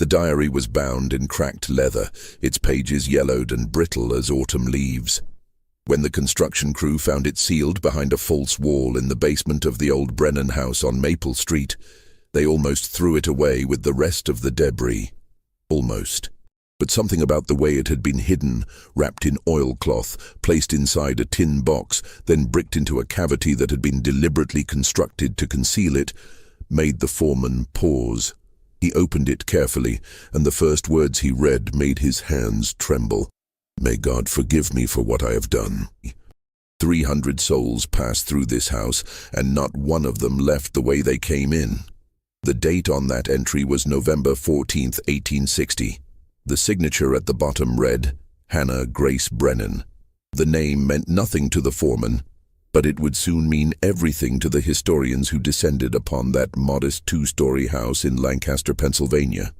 The diary was bound in cracked leather, its pages yellowed and brittle as autumn leaves. When the construction crew found it sealed behind a false wall in the basement of the old Brennan house on Maple Street, they almost threw it away with the rest of the debris. Almost. But something about the way it had been hidden, wrapped in oilcloth, placed inside a tin box, then bricked into a cavity that had been deliberately constructed to conceal it, made the foreman pause. He opened it carefully, and the first words he read made his hands tremble. "May God forgive me for what I have done." 300 souls passed through this house, and not one of them left the way they came in. The date on that entry was November 14th, 1860. The signature at the bottom read, Hannah Grace Brennan. The name meant nothing to the foreman, but it would soon mean everything to the historians who descended upon that modest two-story house in Lancaster, Pennsylvania.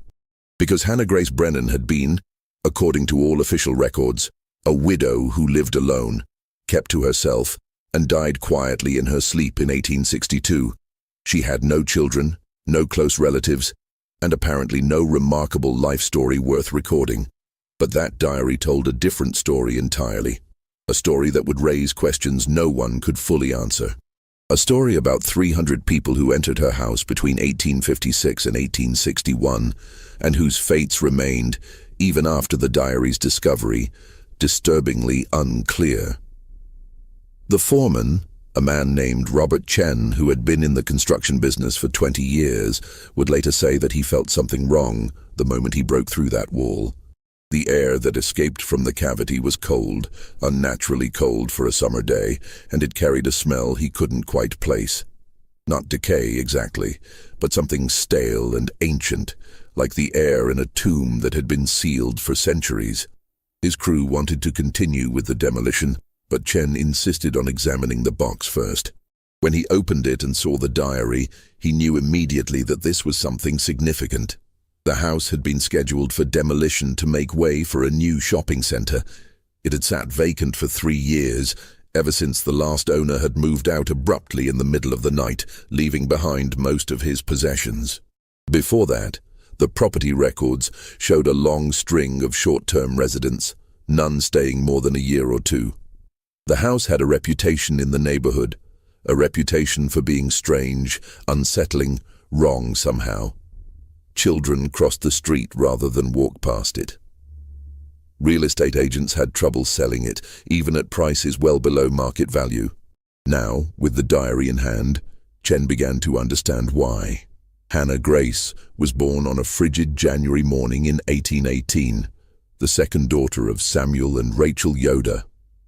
Because Hannah Grace Brennan had been, according to all official records, a widow who lived alone, kept to herself, and died quietly in her sleep in 1862. She had no children, no close relatives, and apparently no remarkable life story worth recording. But that diary told a different story entirely. A story that would raise questions no one could fully answer. A story about 300 people who entered her house between 1856 and 1861, and whose fates remained, even after the diary's discovery, disturbingly unclear. The foreman, a man named Robert Chen, who had been in the construction business for 20 years, would later say that he felt something wrong the moment he broke through that wall. The air that escaped from the cavity was cold, unnaturally cold for a summer day, and it carried a smell he couldn't quite place. Not decay exactly, but something stale and ancient, like the air in a tomb that had been sealed for centuries. His crew wanted to continue with the demolition, but Chen insisted on examining the box first. When he opened it and saw the diary, he knew immediately that this was something significant. The house had been scheduled for demolition to make way for a new shopping center. It had sat vacant for 3 years, ever since the last owner had moved out abruptly in the middle of the night, leaving behind most of his possessions. Before that, the property records showed a long string of short-term residents, none staying more than a year or two. The house had a reputation in the neighborhood, a reputation for being strange, unsettling, wrong somehow. Children crossed the street rather than walk past it. Real estate agents had trouble selling it, even at prices well below market value. Now, with the diary in hand, Chen began to understand why. Hannah Grace was born on a frigid January morning in 1818, the second daughter of Samuel and Rachel Yoder.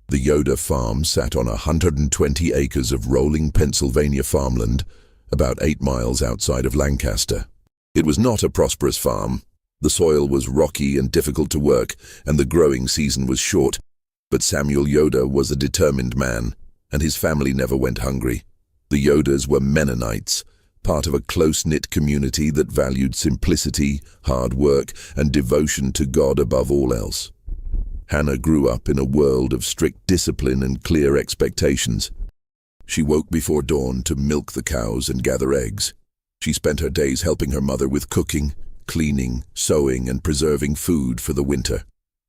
The Yoder farm sat on 120 acres of rolling Pennsylvania farmland, about 8 miles outside of Lancaster. It was not a prosperous farm. The soil was rocky and difficult to work, and the growing season was short. But Samuel Yoder was a determined man, and his family never went hungry. The Yoders were Mennonites, part of a close-knit community that valued simplicity, hard work, and devotion to God above all else. Hannah grew up in a world of strict discipline and clear expectations. She woke before dawn to milk the cows and gather eggs. She spent her days helping her mother with cooking, cleaning, sewing, and preserving food for the winter.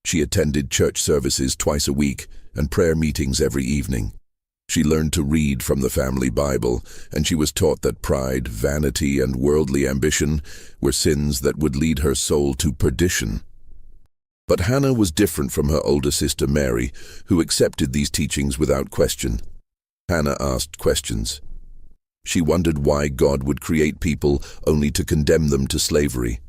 She attended church services twice a week and prayer meetings every evening. She learned to read from the family Bible, and she was taught that pride, vanity, and worldly ambition were sins that would lead her soul to perdition. But Hannah was different from her older sister Mary, who accepted these teachings without question. Hannah asked questions. She wondered why God would create people only to condemn them to slavery.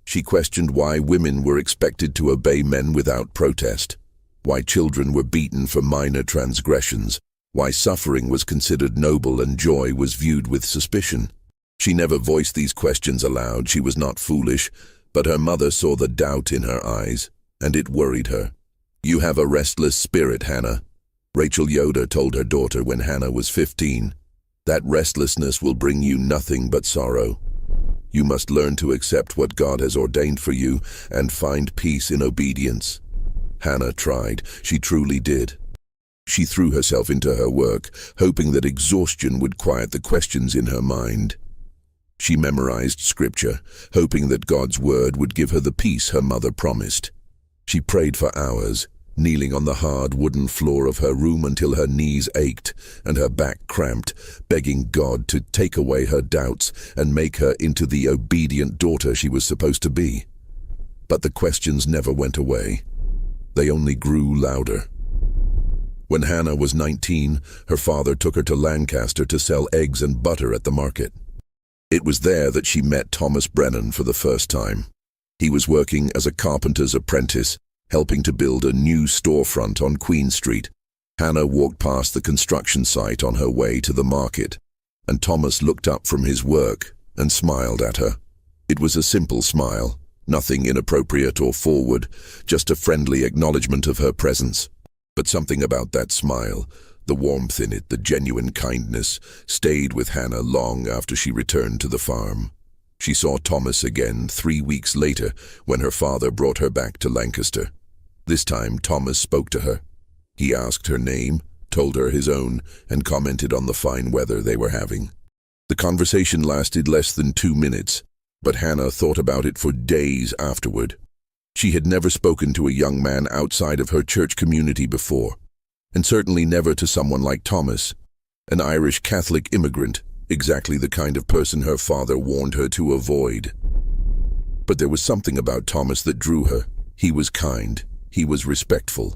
She questioned why women were expected to obey men without protest, why children were beaten for minor transgressions, why suffering was considered noble and joy was viewed with suspicion. She never voiced these questions aloud. She was not foolish, but her mother saw the doubt in her eyes, and it worried her. "You have a restless spirit, Hannah," Rachel Yoder told her daughter when Hannah was 15. "That restlessness will bring you nothing but sorrow. You must learn to accept what God has ordained for you and find peace in obedience." Hannah tried. She truly did. She threw herself into her work, hoping that exhaustion would quiet the questions in her mind. She memorized scripture, hoping that God's word would give her the peace her mother promised. She prayed for hours, kneeling on the hard wooden floor of her room until her knees ached and her back cramped, begging God to take away her doubts and make her into the obedient daughter she was supposed to be. But the questions never went away. They only grew louder. When Hannah was 19, her father took her to Lancaster to sell eggs and butter at the market. It was there that she met Thomas Brennan for the first time. He was working as a carpenter's apprentice, helping to build a new storefront on Queen Street. Hannah walked past the construction site on her way to the market, and Thomas looked up from his work and smiled at her. It was a simple smile, nothing inappropriate or forward, just a friendly acknowledgement of her presence. But something about that smile, the warmth in it, the genuine kindness, stayed with Hannah long after she returned to the farm. She saw Thomas again 3 weeks later when her father brought her back to Lancaster. This time Thomas spoke to her. He asked her name, told her his own, and commented on the fine weather they were having. The conversation lasted less than 2 minutes, but Hannah thought about it for days afterward. She had never spoken to a young man outside of her church community before, and certainly never to someone like Thomas, an Irish Catholic immigrant, exactly the kind of person her father warned her to avoid. But there was something about Thomas that drew her. He was kind, he was respectful,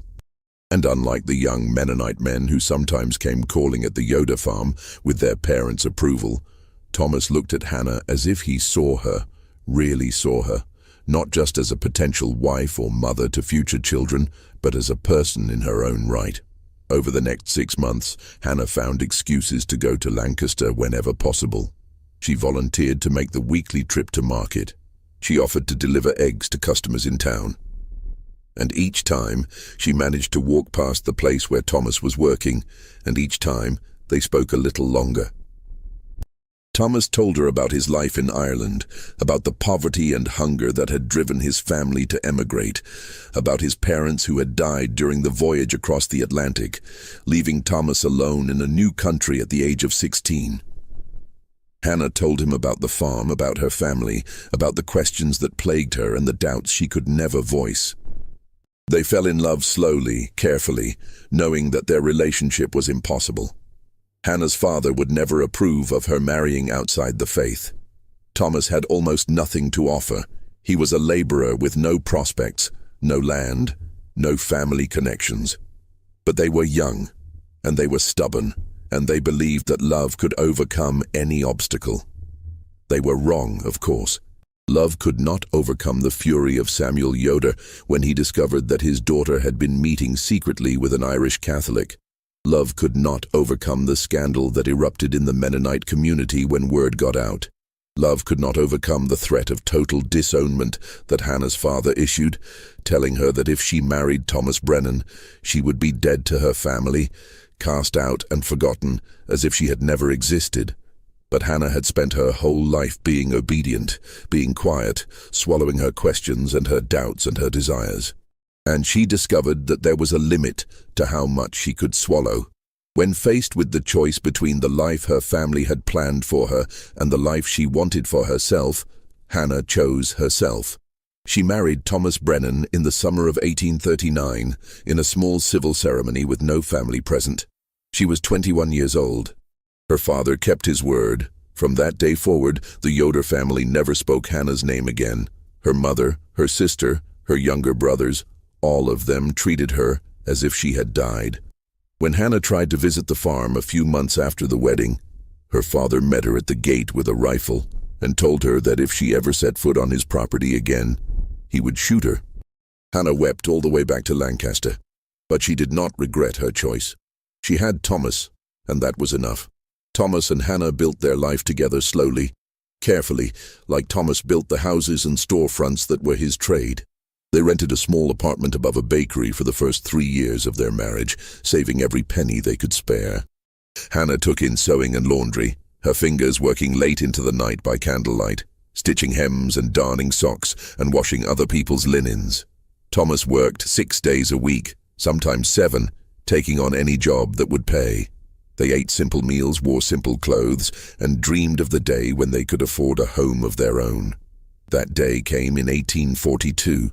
and unlike the young Mennonite men who sometimes came calling at the Yoder farm with their parents' approval, Thomas looked at Hannah as if he saw her, really saw her, not just as a potential wife or mother to future children, but as a person in her own right. Over the next 6 months, Hannah found excuses to go to Lancaster whenever possible. She volunteered to make the weekly trip to market. She offered to deliver eggs to customers in town. And each time, she managed to walk past the place where Thomas was working, and each time, they spoke a little longer. Thomas told her about his life in Ireland, about the poverty and hunger that had driven his family to emigrate, about his parents who had died during the voyage across the Atlantic, leaving Thomas alone in a new country at the age of 16. Hannah told him about the farm, about her family, about the questions that plagued her and the doubts she could never voice. They fell in love slowly, carefully, knowing that their relationship was impossible. Hannah's father would never approve of her marrying outside the faith. Thomas had almost nothing to offer. He was a laborer with no prospects, no land, no family connections. But they were young, and they were stubborn, and they believed that love could overcome any obstacle. They were wrong, of course. Love could not overcome the fury of Samuel Yoder when he discovered that his daughter had been meeting secretly with an Irish Catholic. Love could not overcome the scandal that erupted in the Mennonite community when word got out. Love could not overcome the threat of total disownment that Hannah's father issued, telling her that if she married Thomas Brennan, she would be dead to her family, cast out and forgotten as if she had never existed. But Hannah had spent her whole life being obedient, being quiet, swallowing her questions and her doubts and her desires. And she discovered that there was a limit to how much she could swallow. When faced with the choice between the life her family had planned for her and the life she wanted for herself, Hannah chose herself. She married Thomas Brennan in the summer of 1839 in a small civil ceremony with no family present. She was 21 years old. Her father kept his word. From that day forward, the Yoder family never spoke Hannah's name again. Her mother, her sister, her younger brothers, all of them treated her as if she had died. When Hannah tried to visit the farm a few months after the wedding, her father met her at the gate with a rifle and told her that if she ever set foot on his property again, he would shoot her. Hannah wept all the way back to Lancaster, but she did not regret her choice. She had Thomas, and that was enough. Thomas and Hannah built their life together slowly, carefully, like Thomas built the houses and storefronts that were his trade. They rented a small apartment above a bakery for the first 3 years of their marriage, saving every penny they could spare. Hannah took in sewing and laundry, her fingers working late into the night by candlelight, stitching hems and darning socks and washing other people's linens. Thomas worked 6 days a week, sometimes 7, taking on any job that would pay. They ate simple meals, wore simple clothes, and dreamed of the day when they could afford a home of their own. That day came in 1842.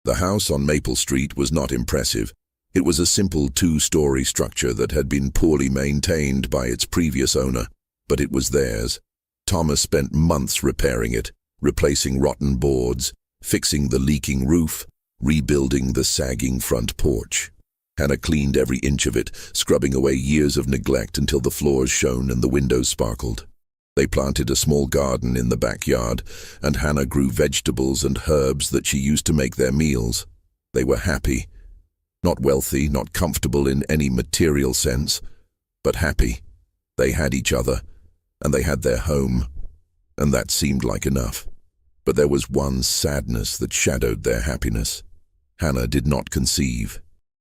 The house on Maple Street was not impressive. It was a simple two-story structure that had been poorly maintained by its previous owner, but it was theirs. Thomas spent months repairing it, replacing rotten boards, fixing the leaking roof, rebuilding the sagging front porch. Hannah cleaned every inch of it, scrubbing away years of neglect until the floors shone and the windows sparkled. They planted a small garden in the backyard, and Hannah grew vegetables and herbs that she used to make their meals. They were happy. Not wealthy, not comfortable in any material sense, but happy. They had each other, and they had their home, and that seemed like enough. But there was one sadness that shadowed their happiness. Hannah did not conceive.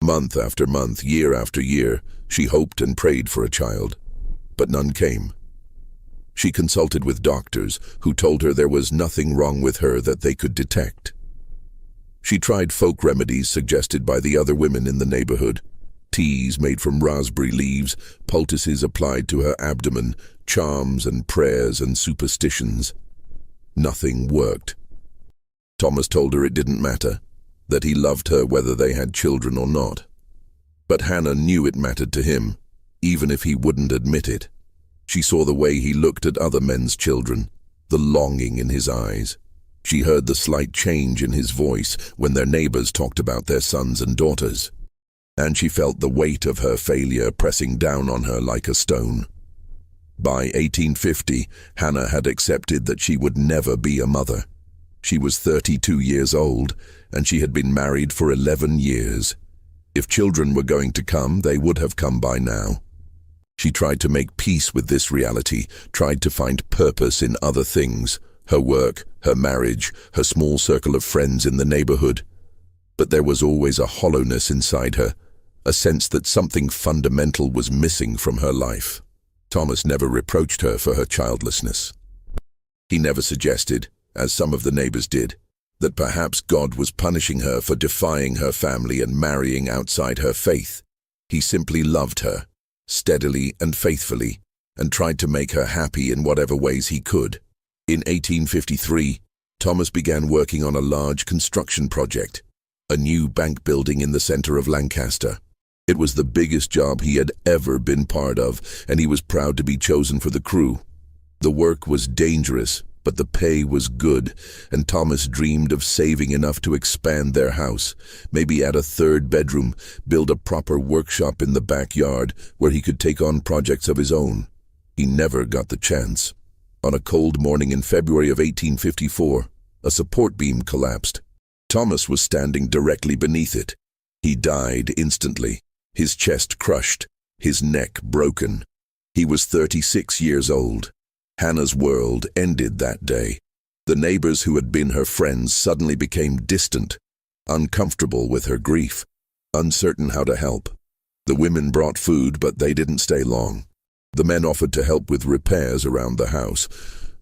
Month after month, year after year, she hoped and prayed for a child, but none came. She consulted with doctors who told her there was nothing wrong with her that they could detect. She tried folk remedies suggested by the other women in the neighborhood. Teas made from raspberry leaves, poultices applied to her abdomen, charms and prayers and superstitions. Nothing worked. Thomas told her it didn't matter, that he loved her whether they had children or not. But Hannah knew it mattered to him, even if he wouldn't admit it. She saw the way he looked at other men's children, the longing in his eyes. She heard the slight change in his voice when their neighbors talked about their sons and daughters. And she felt the weight of her failure pressing down on her like a stone. By 1850, Hannah had accepted that she would never be a mother. She was 32 years old, and she had been married for 11 years. If children were going to come, they would have come by now. She tried to make peace with this reality, tried to find purpose in other things, her work, her marriage, her small circle of friends in the neighborhood. But there was always a hollowness inside her, a sense that something fundamental was missing from her life. Thomas never reproached her for her childlessness. He never suggested, as some of the neighbors did, that perhaps God was punishing her for defying her family and marrying outside her faith. He simply loved her, steadily and faithfully, and tried to make her happy in whatever ways he could. In 1853, Thomas began working on a large construction project, a new bank building in the center of Lancaster. It was the biggest job he had ever been part of, and he was proud to be chosen for the crew. The work was dangerous, but the pay was good, and Thomas dreamed of saving enough to expand their house, maybe add a third bedroom, build a proper workshop in the backyard where he could take on projects of his own. He never got the chance. On a cold morning in February of 1854, a support beam collapsed. Thomas was standing directly beneath it. He died instantly, his chest crushed, his neck broken. He was 36 years old. Hannah's world ended that day. The neighbors who had been her friends suddenly became distant, uncomfortable with her grief, uncertain how to help. The women brought food, but they didn't stay long. The men offered to help with repairs around the house,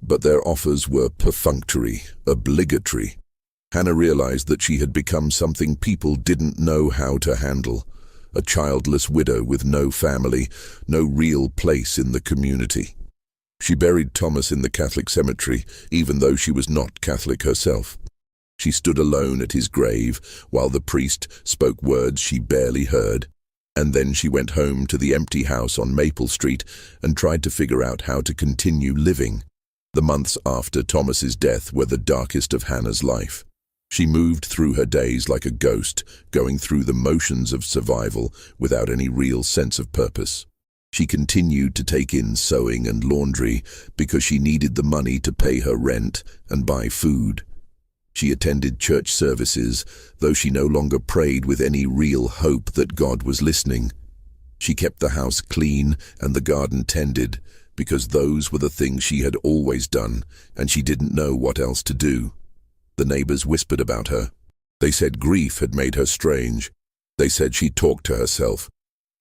but their offers were perfunctory, obligatory. Hannah realized that she had become something people didn't know how to handle, a childless widow with no family, no real place in the community. She buried Thomas in the Catholic cemetery, even though she was not Catholic herself. She stood alone at his grave while the priest spoke words she barely heard, and then she went home to the empty house on Maple Street and tried to figure out how to continue living. The months after Thomas's death were the darkest of Hannah's life. She moved through her days like a ghost, going through the motions of survival without any real sense of purpose. She continued to take in sewing and laundry because she needed the money to pay her rent and buy food. She attended church services, though she no longer prayed with any real hope that God was listening. She kept the house clean and the garden tended because those were the things she had always done, and she didn't know what else to do. The neighbors whispered about her. They said grief had made her strange. They said she talked to herself,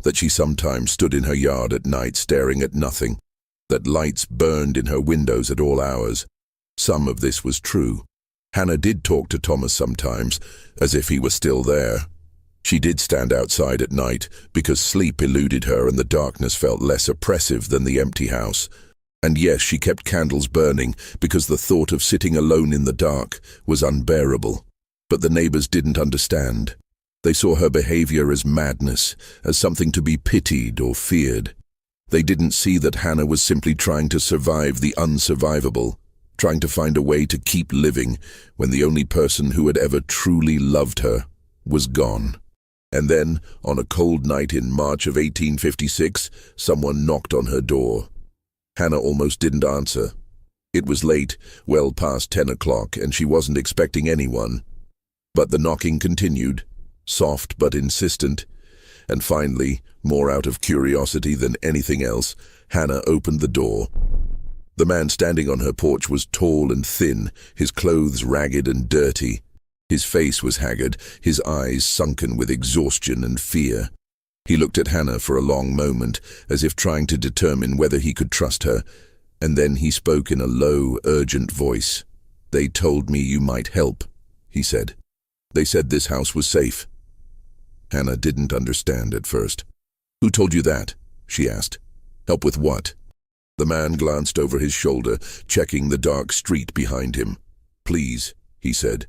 that she sometimes stood in her yard at night staring at nothing, that lights burned in her windows at all hours. Some of this was true. Hannah did talk to Thomas sometimes, as if he was still there. She did stand outside at night because sleep eluded her and the darkness felt less oppressive than the empty house. And yes, she kept candles burning because the thought of sitting alone in the dark was unbearable. But the neighbors didn't understand. They saw her behavior as madness, as something to be pitied or feared. They didn't see that Hannah was simply trying to survive the unsurvivable, trying to find a way to keep living when the only person who had ever truly loved her was gone. And then, on a cold night in March of 1856, someone knocked on her door. Hannah almost didn't answer. It was late, well past 10 o'clock, and she wasn't expecting anyone. But the knocking continued, soft but insistent, and finally, more out of curiosity than anything else, Hannah opened the door. The man standing on her porch was tall and thin, his clothes ragged and dirty. His face was haggard, his eyes sunken with exhaustion and fear. He looked at Hannah for a long moment, as if trying to determine whether he could trust her, and then he spoke in a low, urgent voice. "They told me you might help," he said. "They said this house was safe." Hannah didn't understand at first. "Who told you that?" she asked. "Help with what?" The man glanced over his shoulder, checking the dark street behind him. "Please," he said.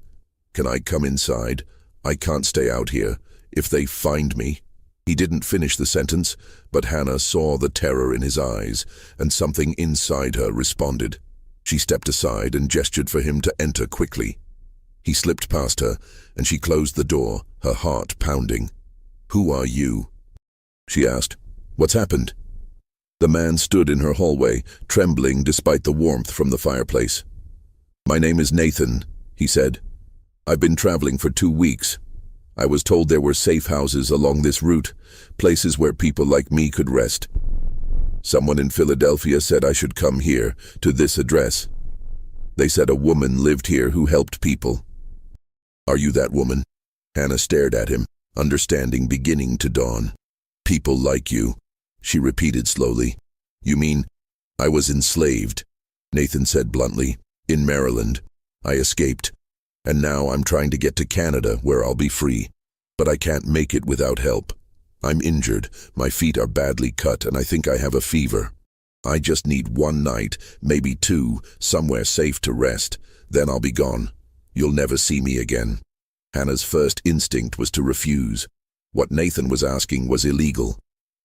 "Can I come inside? I can't stay out here. If they find me—" He didn't finish the sentence, but Hannah saw the terror in his eyes, and something inside her responded. She stepped aside and gestured for him to enter quickly. He slipped past her, and she closed the door, her heart pounding. "Who are you?" she asked. "What's happened?" The man stood in her hallway, trembling despite the warmth from the fireplace. "My name is Nathan," he said. "I've been traveling for 2 weeks. I was told there were safe houses along this route, places where people like me could rest. Someone in Philadelphia said I should come here, to this address. They said a woman lived here who helped people." "Are you that woman?" Hannah stared at him, understanding beginning to dawn. "People like you," she repeated slowly. "You mean—" "I was enslaved," Nathan said bluntly. "In Maryland. I escaped. And now I'm trying to get to Canada, where I'll be free. But I can't make it without help. I'm injured, my feet are badly cut, and I think I have a fever. I just need 1 night, maybe 2, somewhere safe to rest. Then I'll be gone. You'll never see me again." Hannah's first instinct was to refuse. What Nathan was asking was illegal.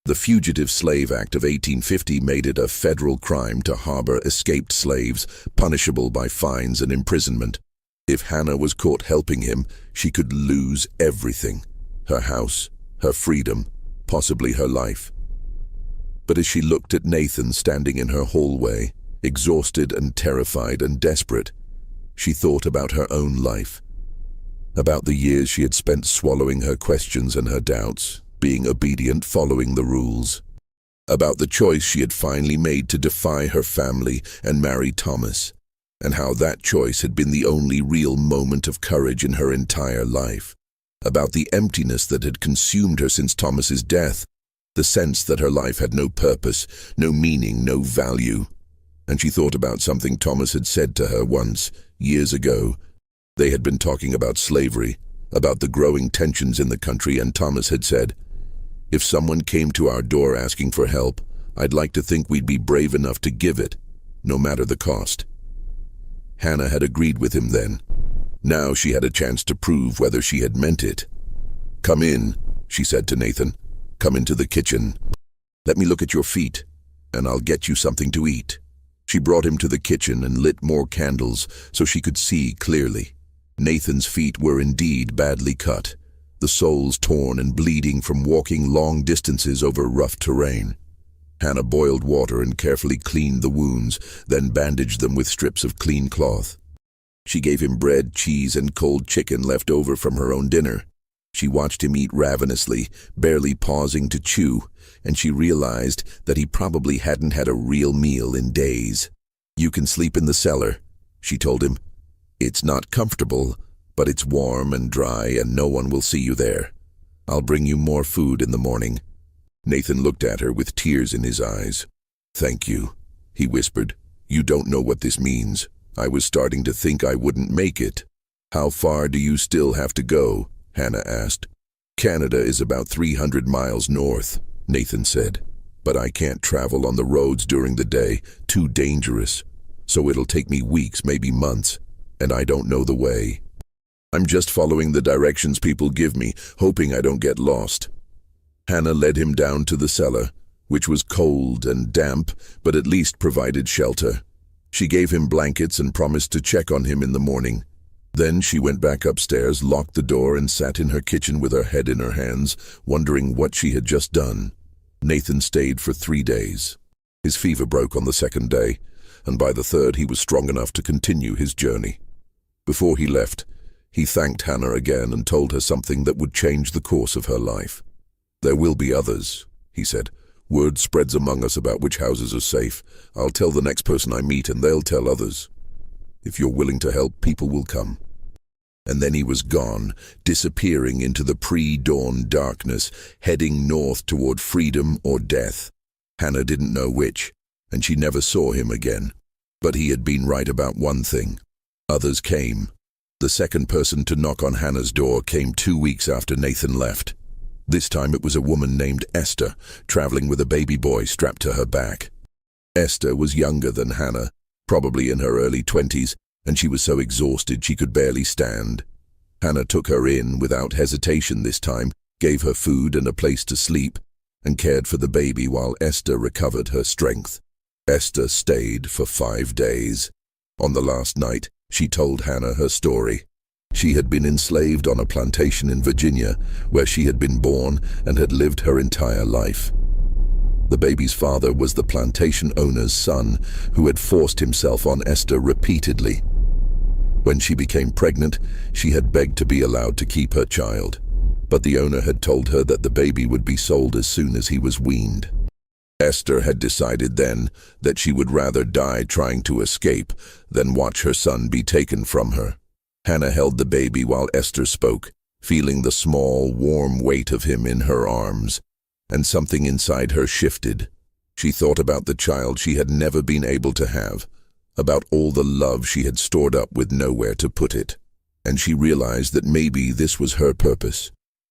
The Fugitive Slave Act of 1850 made it a federal crime to harbor escaped slaves, punishable by fines and imprisonment. If Hannah was caught helping him, she could lose everything: her house, her freedom, possibly her life. But as she looked at Nathan standing in her hallway, exhausted and terrified and desperate, she thought about her own life, about the years she had spent swallowing her questions and her doubts, being obedient, following the rules, about the choice she had finally made to defy her family and marry Thomas, and how that choice had been the only real moment of courage in her entire life, about the emptiness that had consumed her since Thomas's death, the sense that her life had no purpose, no meaning, no value. And she thought about something Thomas had said to her once, years ago. They had been talking about slavery, about the growing tensions in the country, and Thomas had said, "If someone came to our door asking for help, I'd like to think we'd be brave enough to give it, no matter the cost." Hannah had agreed with him then. Now she had a chance to prove whether she had meant it. "Come in," she said to Nathan. "Come into the kitchen. Let me look at your feet, and I'll get you something to eat." She brought him to the kitchen and lit more candles so she could see clearly. Nathan's feet were indeed badly cut, the soles torn and bleeding from walking long distances over rough terrain. Hannah boiled water and carefully cleaned the wounds, then bandaged them with strips of clean cloth. She gave him bread, cheese, and cold chicken left over from her own dinner. She watched him eat ravenously, barely pausing to chew, and she realized that he probably hadn't had a real meal in days. "You can sleep in the cellar," she told him. "It's not comfortable, but it's warm and dry and no one will see you there. I'll bring you more food in the morning." Nathan looked at her with tears in his eyes. "Thank you," he whispered. "You don't know what this means. I was starting to think I wouldn't make it." "How far do you still have to go?" Hannah asked. Canada is about 300 miles north, Nathan said. But I can't travel on the roads during the day, too dangerous. So it'll take me weeks, maybe months, and I don't know the way. I'm just following the directions people give me, hoping I don't get lost. Hannah led him down to the cellar, which was cold and damp, but at least provided shelter. She gave him blankets and promised to check on him in the morning. Then she went back upstairs, locked the door, and sat in her kitchen with her head in her hands, wondering what she had just done. Nathan stayed for 3 days. His fever broke on the second day, and by the third he was strong enough to continue his journey. Before he left, he thanked Hannah again and told her something that would change the course of her life. "There will be others," he said. "Word spreads among us about which houses are safe. I'll tell the next person I meet and they'll tell others. If you're willing to help, people will come." And then he was gone, disappearing into the pre-dawn darkness, heading north toward freedom or death. Hannah didn't know which, and she never saw him again. But he had been right about one thing. Others came. The second person to knock on Hannah's door came 2 weeks after Nathan left. This time it was a woman named Esther, traveling with a baby boy strapped to her back. Esther was younger than Hannah, probably in her early 20s, and she was so exhausted she could barely stand. Hannah took her in without hesitation this time, gave her food and a place to sleep, and cared for the baby while Esther recovered her strength. Esther stayed for 5 days. On the last night, she told Hannah her story. She had been enslaved on a plantation in Virginia, where she had been born and had lived her entire life. The baby's father was the plantation owner's son, who had forced himself on Esther repeatedly. When she became pregnant, she had begged to be allowed to keep her child, but the owner had told her that the baby would be sold as soon as he was weaned. Esther had decided then that she would rather die trying to escape than watch her son be taken from her. Hannah held the baby while Esther spoke, feeling the small, warm weight of him in her arms, and something inside her shifted. She thought about the child she had never been able to have, about all the love she had stored up with nowhere to put it, and she realized that maybe this was her purpose.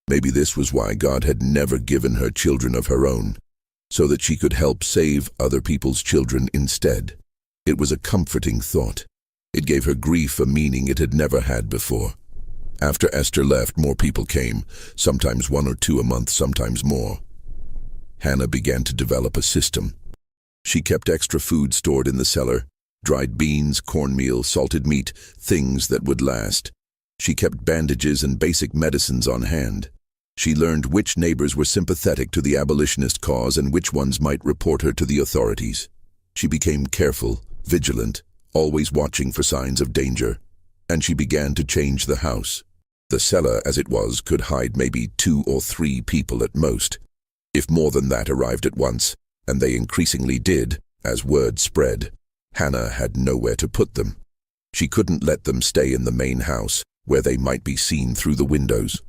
Maybe this was why God had never given her children of her own, so that she could help save other people's children instead. It was a comforting thought. It gave her grief a meaning it had never had before. After Esther left, more people came, sometimes 1 or 2 a month, sometimes more. Hannah began to develop a system. She kept extra food stored in the cellar, dried beans, cornmeal, salted meat, things that would last. She kept bandages and basic medicines on hand. She learned which neighbors were sympathetic to the abolitionist cause and which ones might report her to the authorities. She became careful, vigilant, always watching for signs of danger, and she began to change the house. The cellar, as it was, could hide maybe 2 or 3 people at most. If more than that arrived at once, and they increasingly did, as word spread, Hannah had nowhere to put them. She couldn't let them stay in the main house, where they might be seen through the windows.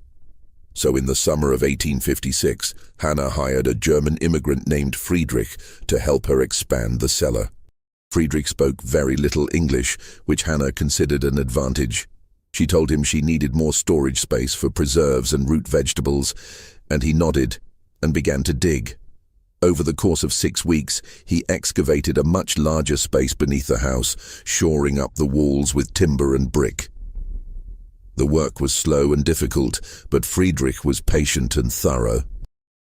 So in the summer of 1856, Hannah hired a German immigrant named Friedrich to help her expand the cellar. Friedrich spoke very little English, which Hannah considered an advantage. She told him she needed more storage space for preserves and root vegetables, and he nodded and began to dig. Over the course of 6 weeks, he excavated a much larger space beneath the house, shoring up the walls with timber and brick. The work was slow and difficult, but Friedrich was patient and thorough.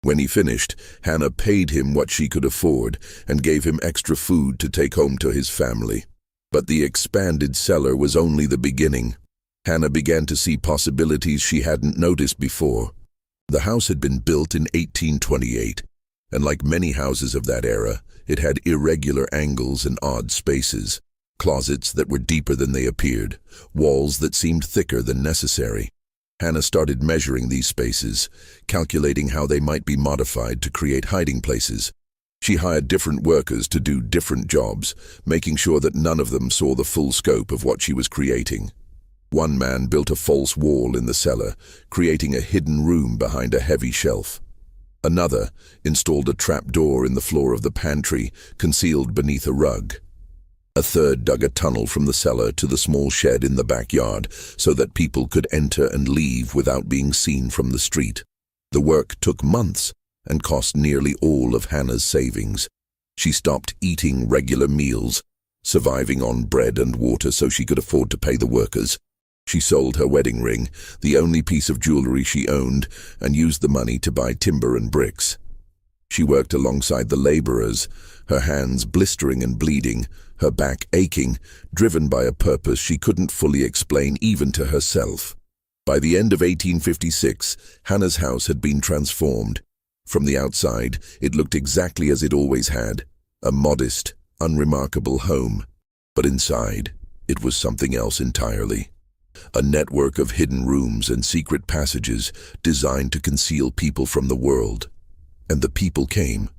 When he finished, Hannah paid him what she could afford and gave him extra food to take home to his family. But the expanded cellar was only the beginning. Hannah began to see possibilities she hadn't noticed before. The house had been built in 1828, and like many houses of that era, it had irregular angles and odd spaces, closets that were deeper than they appeared, walls that seemed thicker than necessary. Hannah started measuring these spaces, calculating how they might be modified to create hiding places. She hired different workers to do different jobs, making sure that none of them saw the full scope of what she was creating. One man built a false wall in the cellar, creating a hidden room behind a heavy shelf. Another installed a trap door in the floor of the pantry, concealed beneath a rug. A third dug a tunnel from the cellar to the small shed in the backyard so that people could enter and leave without being seen from the street. The work took months and cost nearly all of Hannah's savings. She stopped eating regular meals, surviving on bread and water so she could afford to pay the workers. She sold her wedding ring, the only piece of jewelry she owned, and used the money to buy timber and bricks. She worked alongside the laborers, her hands blistering and bleeding, her back aching, driven by a purpose she couldn't fully explain even to herself. By the end of 1856, Hannah's house had been transformed. From the outside, it looked exactly as it always had, a modest, unremarkable home. But inside, it was something else entirely. A network of hidden rooms and secret passages designed to conceal people from the world. And the people came,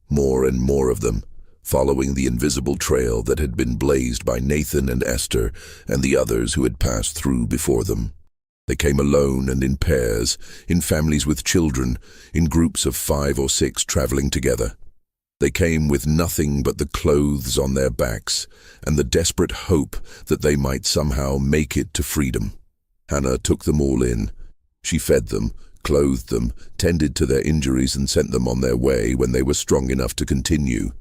more and more of them, following the invisible trail that had been blazed by Nathan and Esther and the others who had passed through before them. They came alone and in pairs, in families with children, in groups of 5 or 6 traveling together. They came with nothing but the clothes on their backs and the desperate hope that they might somehow make it to freedom. Hannah took them all in. She fed them, clothed them, tended to their injuries and sent them on their way when they were strong enough to continue.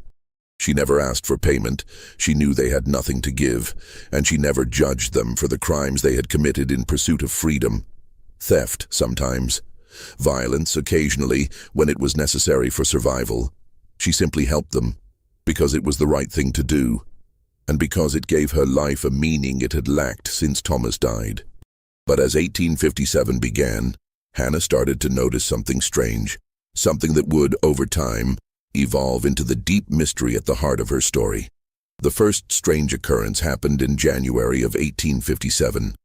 She never asked for payment, she knew they had nothing to give, and she never judged them for the crimes they had committed in pursuit of freedom. Theft, sometimes. Violence, occasionally, when it was necessary for survival. She simply helped them, because it was the right thing to do, and because it gave her life a meaning it had lacked since Thomas died. But as 1857 began, Hannah started to notice something strange, something that would, over time, evolve into the deep mystery at the heart of her story. The first strange occurrence happened in January of 1857.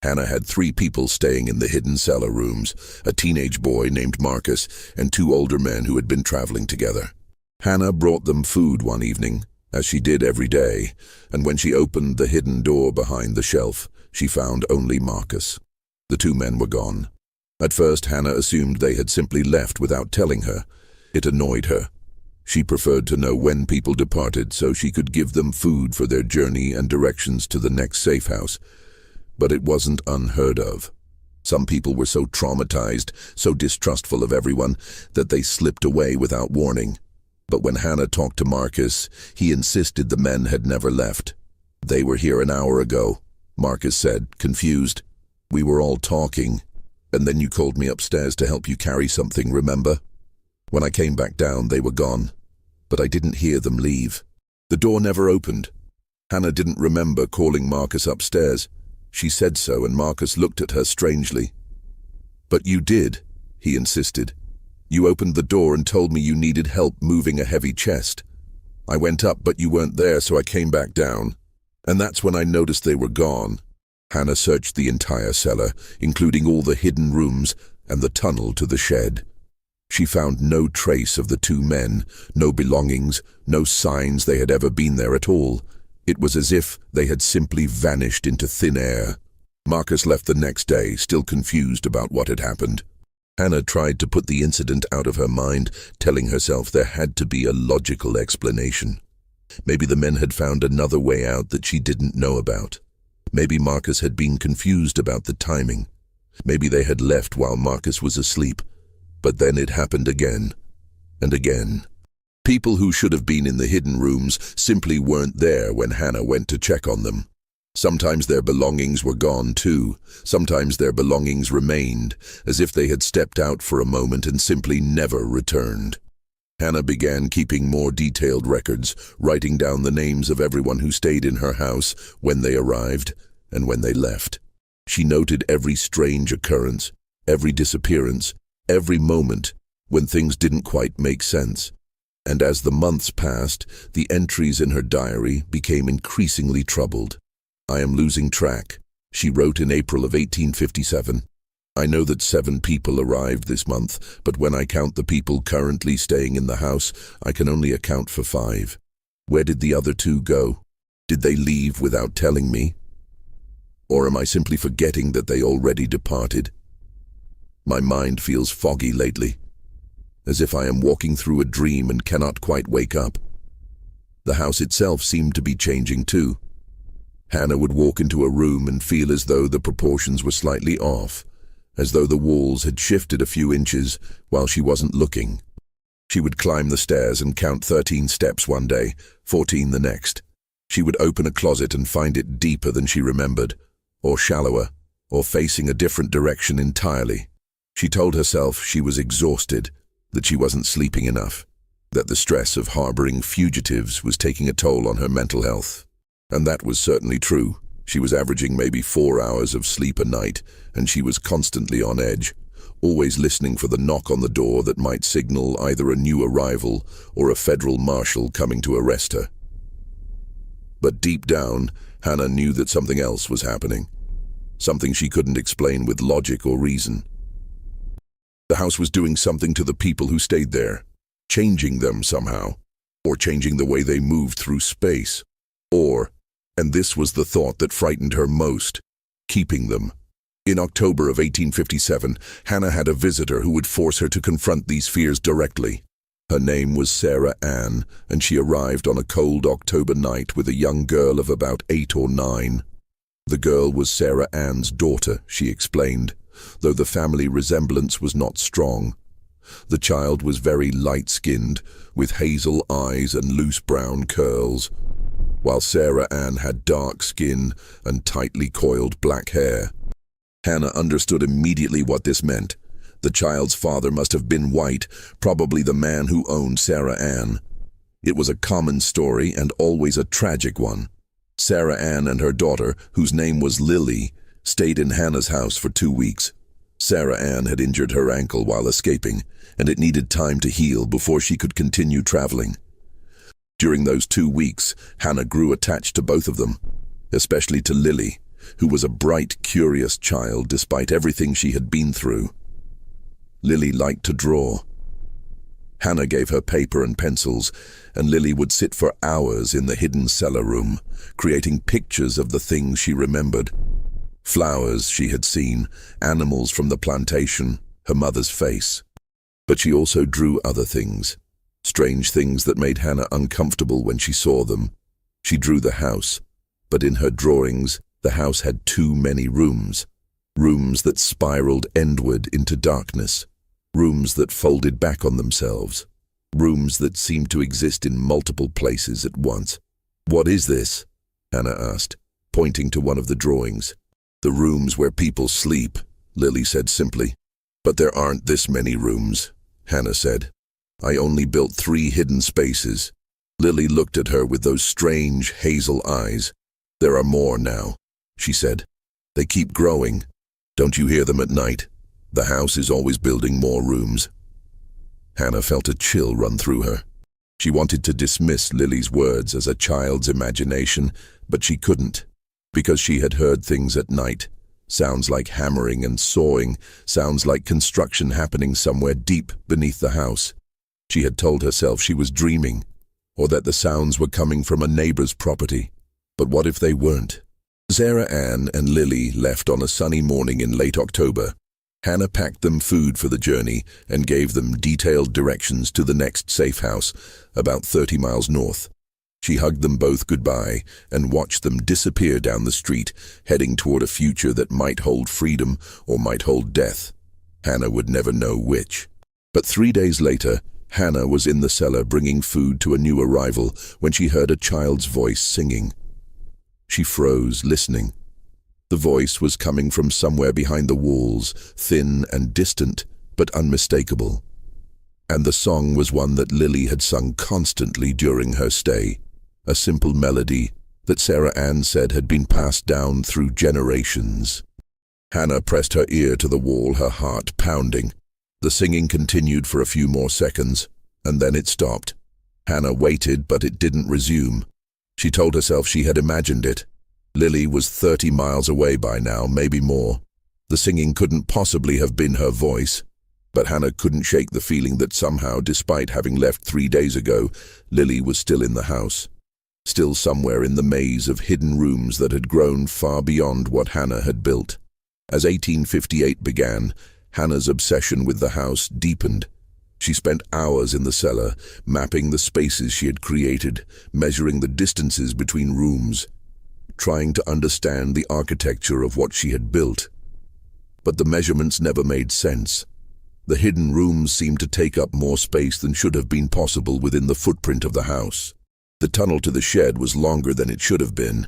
Hannah had 3 people staying in the hidden cellar rooms, a teenage boy named Marcus and 2 older men who had been traveling together. Hannah brought them food one evening, as she did every day, and when she opened the hidden door behind the shelf, she found only Marcus. The 2 men were gone. At first, Hannah assumed they had simply left without telling her. It annoyed her. She preferred to know when people departed so she could give them food for their journey and directions to the next safe house. But it wasn't unheard of. Some people were so traumatized, so distrustful of everyone, that they slipped away without warning. But when Hannah talked to Marcus, he insisted the men had never left. "They were here an hour ago," Marcus said, confused. "We were all talking, and then you called me upstairs to help you carry something, remember? When I came back down, they were gone, but I didn't hear them leave." The door never opened. Hannah didn't remember calling Marcus upstairs. She said so, and Marcus looked at her strangely. "But you did," he insisted. "You opened the door and told me you needed help moving a heavy chest. I went up, but you weren't there, so I came back down. And that's when I noticed they were gone." Hannah searched the entire cellar, including all the hidden rooms and the tunnel to the shed. She found no trace of the 2 men, no belongings, no signs they had ever been there at all. It was as if they had simply vanished into thin air. Marcus left the next day, still confused about what had happened. Hannah tried to put the incident out of her mind, telling herself there had to be a logical explanation. Maybe the men had found another way out that she didn't know about. Maybe Marcus had been confused about the timing. Maybe they had left while Marcus was asleep. But then it happened again, and again. People who should have been in the hidden rooms simply weren't there when Hannah went to check on them. Sometimes their belongings were gone too. Sometimes their belongings remained, as if they had stepped out for a moment and simply never returned. Hannah began keeping more detailed records, writing down the names of everyone who stayed in her house, when they arrived, and when they left. She noted every strange occurrence, every disappearance, every moment when things didn't quite make sense. And as the months passed, the entries in her diary became increasingly troubled. "I am losing track," she wrote in April of 1857. "I know that 7 people arrived this month, but when I count the people currently staying in the house, I can only account for 5. Where did the other 2 go? Did they leave without telling me? Or am I simply forgetting that they already departed? My mind feels foggy lately, as if I am walking through a dream and cannot quite wake up." The house itself seemed to be changing too. Hannah would walk into a room and feel as though the proportions were slightly off, as though the walls had shifted a few inches while she wasn't looking. She would climb the stairs and count 13 steps one day, 14 the next. She would open a closet and find it deeper than she remembered, or shallower, or facing a different direction entirely. She told herself she was exhausted, that she wasn't sleeping enough, that the stress of harboring fugitives was taking a toll on her mental health. And that was certainly true. She was averaging maybe 4 hours of sleep a night, and she was constantly on edge, always listening for the knock on the door that might signal either a new arrival or a federal marshal coming to arrest her. But deep down, Hannah knew that something else was happening, something she couldn't explain with logic or reason. The house was doing something to the people who stayed there, changing them somehow, or changing the way they moved through space, or, and this was the thought that frightened her most, keeping them. In October of 1857, Hannah had a visitor who would force her to confront these fears directly. Her name was Sarah Ann, and she arrived on a cold October night with a young girl of about 8 or 9. The girl was Sarah Ann's daughter, she explained, though the family resemblance was not strong. The child was very light-skinned, with hazel eyes and loose brown curls, while Sarah Ann had dark skin and tightly coiled black hair. Hannah understood immediately what this meant. The child's father must have been white, probably the man who owned Sarah Ann. It was a common story and always a tragic one. Sarah Ann and her daughter, whose name was Lily, stayed in Hannah's house for 2 weeks. Sarah Ann had injured her ankle while escaping, and it needed time to heal before she could continue traveling. During those 2 weeks, Hannah grew attached to both of them, especially to Lily, who was a bright, curious child despite everything she had been through. Lily liked to draw. Hannah gave her paper and pencils, and Lily would sit for hours in the hidden cellar room, creating pictures of the things she remembered. Flowers she had seen, animals from the plantation, her mother's face. But she also drew other things, strange things that made Hannah uncomfortable when she saw them. She drew the house, but in her drawings, the house had too many rooms. Rooms that spiraled endward into darkness. Rooms that folded back on themselves. Rooms that seemed to exist in multiple places at once. "What is this?" Hannah asked, pointing to one of the drawings. "The rooms where people sleep," Lily said simply. "But there aren't this many rooms," Hannah said. "I only built 3 hidden spaces." Lily looked at her with those strange hazel eyes. "There are more now," she said. "They keep growing. Don't you hear them at night? The house is always building more rooms." Hannah felt a chill run through her. She wanted to dismiss Lily's words as a child's imagination, but she couldn't, because she had heard things at night. Sounds like hammering and sawing, sounds like construction happening somewhere deep beneath the house. She had told herself she was dreaming, or that the sounds were coming from a neighbor's property. But what if they weren't? Sarah Ann and Lily left on a sunny morning in late October. Hannah packed them food for the journey and gave them detailed directions to the next safe house, about 30 miles north. She hugged them both goodbye and watched them disappear down the street, heading toward a future that might hold freedom or might hold death. Hannah would never know which. But 3 days later, Hannah was in the cellar bringing food to a new arrival when she heard a child's voice singing. She froze, listening. The voice was coming from somewhere behind the walls, thin and distant, but unmistakable. And the song was one that Lily had sung constantly during her stay, a simple melody that Sarah Ann said had been passed down through generations. Hannah pressed her ear to the wall, her heart pounding. The singing continued for a few more seconds, and then it stopped. Hannah waited, but it didn't resume. She told herself she had imagined it. Lily was 30 miles away by now, maybe more. The singing couldn't possibly have been her voice. But Hannah couldn't shake the feeling that somehow, despite having left 3 days ago, Lily was still in the house. Still somewhere in the maze of hidden rooms that had grown far beyond what Hannah had built. As 1858 began, Hannah's obsession with the house deepened. She spent hours in the cellar, mapping the spaces she had created, measuring the distances between rooms, trying to understand the architecture of what she had built. but the measurements never made sense. The hidden rooms seemed to take up more space than should have been possible within the footprint of the house. The tunnel to the shed was longer than it should have been.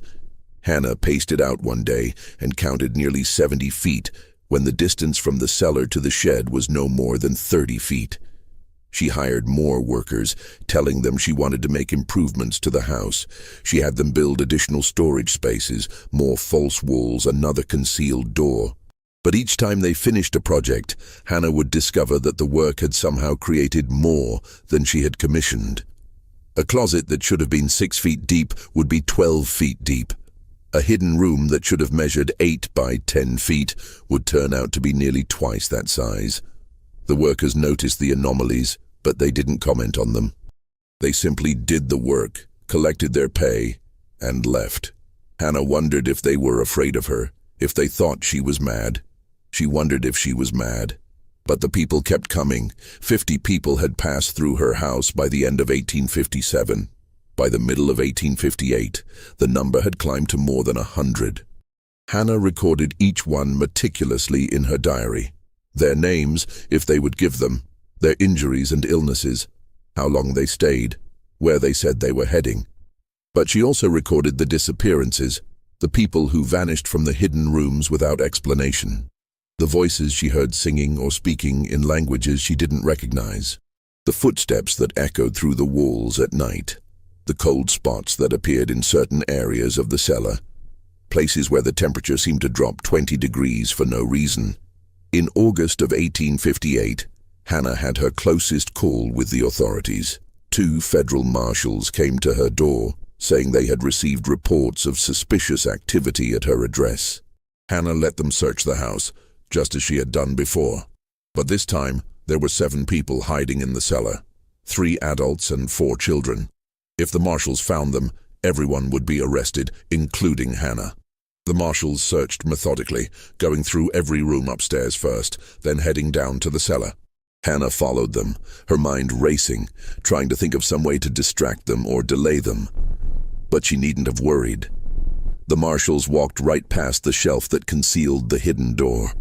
Hannah paced it out one day and counted nearly 70 feet, when the distance from the cellar to the shed was no more than 30 feet. She hired more workers, telling them she wanted to make improvements to the house. She had them build additional storage spaces, more false walls, another concealed door. But each time they finished a project, Hannah would discover that the work had somehow created more than she had commissioned. A closet that should have been 6 feet deep would be 12 feet deep. A hidden room that should have measured 8 by 10 feet would turn out to be nearly twice that size. The workers noticed the anomalies, but they didn't comment on them. They simply did the work, collected their pay, and left. Hannah wondered if they were afraid of her, if they thought she was mad. She wondered if she was mad. But the people kept coming. 50 people had passed through her house by the end of 1857. By the middle of 1858, the number had climbed to more than 100. Hannah recorded each one meticulously in her diary. Their names, if they would give them, their injuries and illnesses, how long they stayed, where they said they were heading. But she also recorded the disappearances, the people who vanished from the hidden rooms without explanation, the voices she heard singing or speaking in languages she didn't recognize, the footsteps that echoed through the walls at night, the cold spots that appeared in certain areas of the cellar, places where the temperature seemed to drop 20 degrees for no reason. In August of 1858, Hannah had her closest call with the authorities. 2 federal marshals came to her door, saying they had received reports of suspicious activity at her address. Hannah let them search the house, just as she had done before. But this time, there were 7 people hiding in the cellar, 3 adults and 4 children. If the marshals found them, everyone would be arrested, including Hannah. The marshals searched methodically, going through every room upstairs first, then heading down to the cellar. Hannah followed them, her mind racing, trying to think of some way to distract them or delay them. But she needn't have worried. The marshals walked right past the shelf that concealed the hidden door.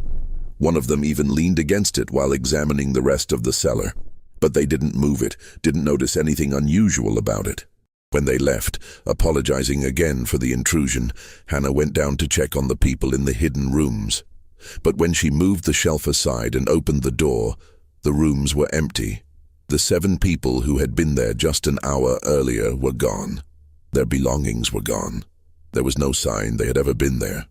One of them even leaned against it while examining the rest of the cellar. But they didn't move it, didn't notice anything unusual about it. When they left, apologizing again for the intrusion, Hannah went down to check on the people in the hidden rooms. But when she moved the shelf aside and opened the door, the rooms were empty. The 7 people who had been there just an hour earlier were gone. Their belongings were gone. There was no sign they had ever been there.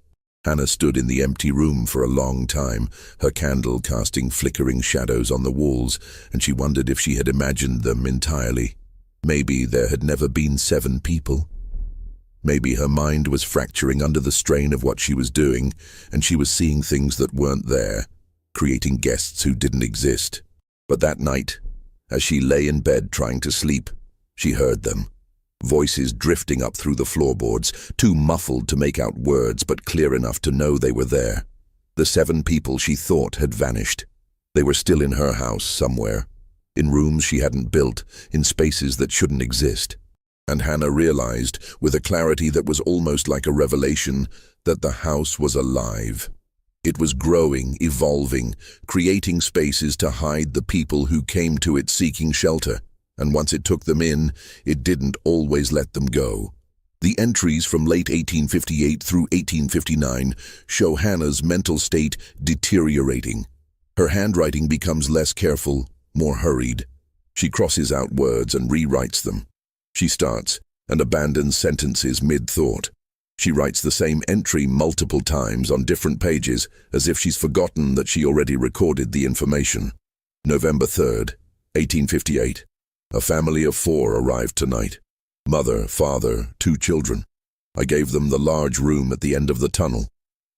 Hannah stood in the empty room for a long time, her candle casting flickering shadows on the walls, and she wondered if she had imagined them entirely. Maybe there had never been 7 people. Maybe her mind was fracturing under the strain of what she was doing, and she was seeing things that weren't there, creating guests who didn't exist. But that night, as she lay in bed trying to sleep, she heard them. Voices drifting up through the floorboards, too muffled to make out words but clear enough to know they were there. The 7 people she thought had vanished. They were still in her house somewhere, in rooms she hadn't built, in spaces that shouldn't exist. And Hannah realized, with a clarity that was almost like a revelation, that the house was alive. It was growing, evolving, creating spaces to hide the people who came to it seeking shelter. And once it took them in, it didn't always let them go. The entries from late 1858 through 1859 show Hannah's mental state deteriorating. Her handwriting becomes less careful, more hurried. She crosses out words and rewrites them. She starts and abandons sentences mid-thought. She writes the same entry multiple times on different pages, as if she's forgotten that she already recorded the information. November 3rd, 1858. A family of 4 arrived tonight. Mother, father, 2 children. I gave them the large room at the end of the tunnel.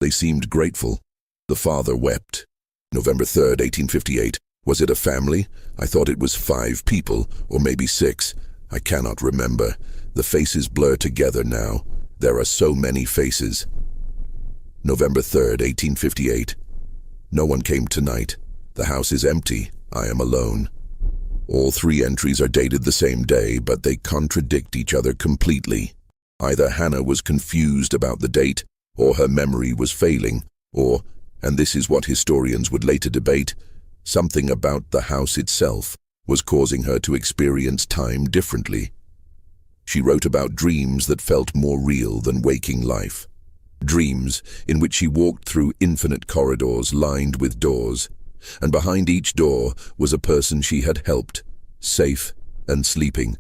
They seemed grateful. The father wept. November 3rd, 1858. Was it a family? I thought it was 5 people, or maybe 6. I cannot remember. The faces blur together now. There are so many faces. November 3rd, 1858. No one came tonight. The house is empty. I am alone. All 3 entries are dated the same day, but they contradict each other completely. Either Hannah was confused about the date, or her memory was failing, or And this is what historians would later debate. Something about the house itself was causing her to experience time differently. She wrote about dreams that felt more real than waking life. Dreams in which she walked through infinite corridors lined with doors, and behind each door was a person she had helped, safe and sleeping.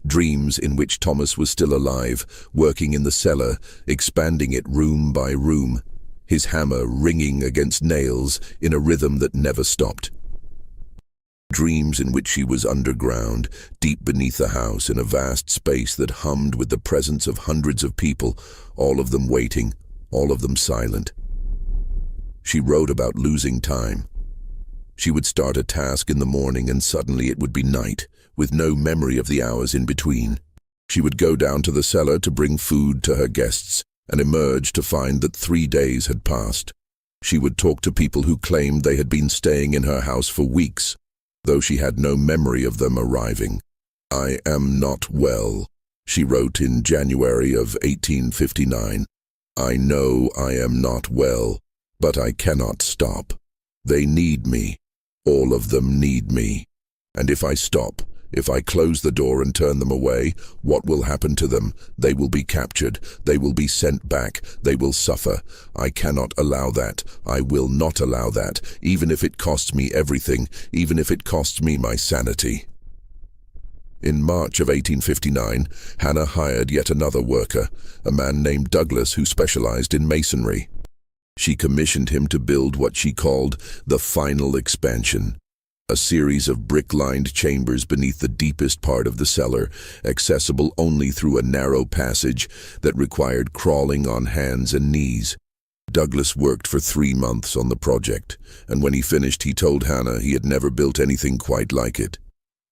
Dreams in which Thomas was still alive, working in the cellar, expanding it room by room, his hammer ringing against nails in a rhythm that never stopped. Dreams in which she was underground, deep beneath the house in a vast space that hummed with the presence of hundreds of people, all of them waiting, all of them silent. She wrote about losing time. She would start a task in the morning and suddenly it would be night, with no memory of the hours in between. She would go down to the cellar to bring food to her guests and emerge to find that 3 days had passed. She would talk to people who claimed they had been staying in her house for weeks, though she had no memory of them arriving. "I am not well," she wrote in January of 1859. "I know I am not well, but I cannot stop. They need me. All of them need me. And if I stop, if I close the door and turn them away, what will happen to them? They will be captured. They will be sent back. They will suffer. I cannot allow that. I will not allow that, even if it costs me everything, even if it costs me my sanity." In March of 1859, Hannah hired yet another worker, a man named Douglas who specialized in masonry. She commissioned him to build what she called the final expansion, a series of brick-lined chambers beneath the deepest part of the cellar, accessible only through a narrow passage that required crawling on hands and knees. Douglas worked for 3 months on the project, and when he finished he told Hannah he had never built anything quite like it.